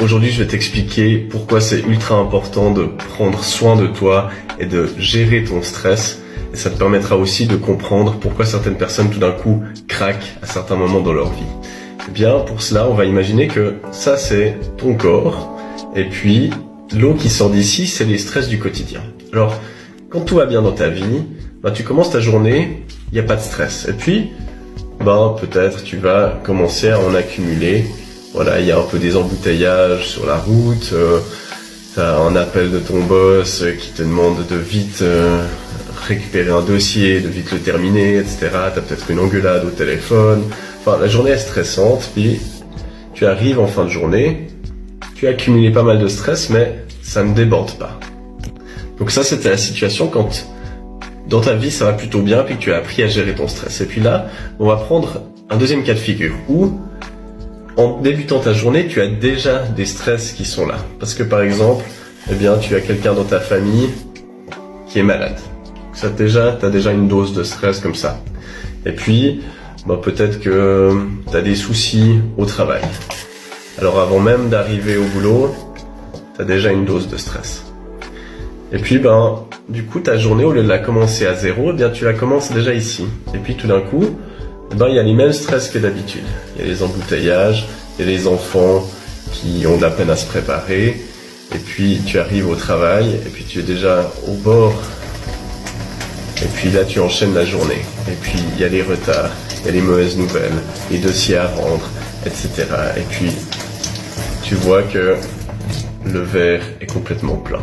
Aujourd'hui, je vais t'expliquer pourquoi c'est ultra important de prendre soin de toi et de gérer ton stress. Et ça te permettra aussi de comprendre pourquoi certaines personnes tout d'un coup craquent à certains moments dans leur vie. Eh bien, pour cela, on va imaginer que ça, c'est ton corps. Et puis, l'eau qui sort d'ici, c'est les stress du quotidien. Alors, quand tout va bien dans ta vie, tu commences ta journée, il n'y a pas de stress. Et puis, peut-être tu vas commencer à en accumuler. Voilà, il y a un peu des embouteillages sur la route, t'as un appel de ton boss qui te demande de vite récupérer un dossier, de vite le terminer, etc. T'as peut-être une engueulade au téléphone. Enfin, la journée est stressante, puis tu arrives en fin de journée, tu as accumulé pas mal de stress, mais ça ne déborde pas. Donc ça, c'était la situation quand dans ta vie ça va plutôt bien, puis que tu as appris à gérer ton stress. Et puis là, on va prendre un deuxième cas de figure, où en débutant ta journée, tu as déjà des stress qui sont là. Parce que par exemple, tu as quelqu'un dans ta famille qui est malade. Ça t'as déjà une dose de stress comme ça. Et puis, peut-être que tu as des soucis au travail. Alors avant même d'arriver au boulot, tu as déjà une dose de stress. Et puis, du coup, ta journée, au lieu de la commencer à zéro, tu la commences déjà ici. Et puis tout d'un coup, il y a les mêmes stress que d'habitude. Il y a les embouteillages, il y a les enfants qui ont de la peine à se préparer. Et puis tu arrives au travail, et puis tu es déjà au bord. Et puis là, tu enchaînes la journée. Et puis il y a les retards, il y a les mauvaises nouvelles, les dossiers à rendre, etc. Et puis tu vois que le verre est complètement plein.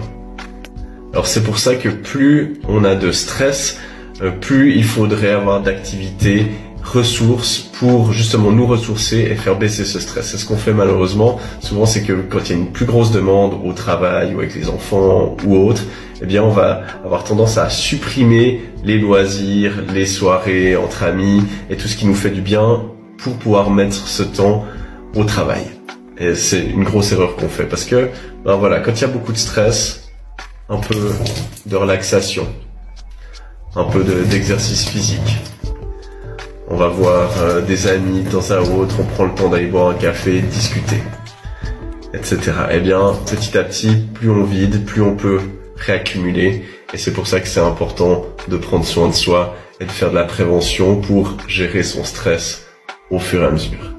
Alors c'est pour ça que plus on a de stress, plus il faudrait avoir d'activités, ressources pour justement nous ressourcer et faire baisser ce stress. C'est ce qu'on fait malheureusement. Souvent, c'est que quand il y a une plus grosse demande au travail ou avec les enfants ou autres, on va avoir tendance à supprimer les loisirs, les soirées entre amis et tout ce qui nous fait du bien pour pouvoir mettre ce temps au travail. Et c'est une grosse erreur qu'on fait parce que, quand il y a beaucoup de stress, un peu de relaxation, un peu d'exercice physique. On va voir des amis de temps à autre, on prend le temps d'aller boire un café, discuter, etc. Petit à petit, plus on vide, plus on peut réaccumuler. Et c'est pour ça que c'est important de prendre soin de soi et de faire de la prévention pour gérer son stress au fur et à mesure.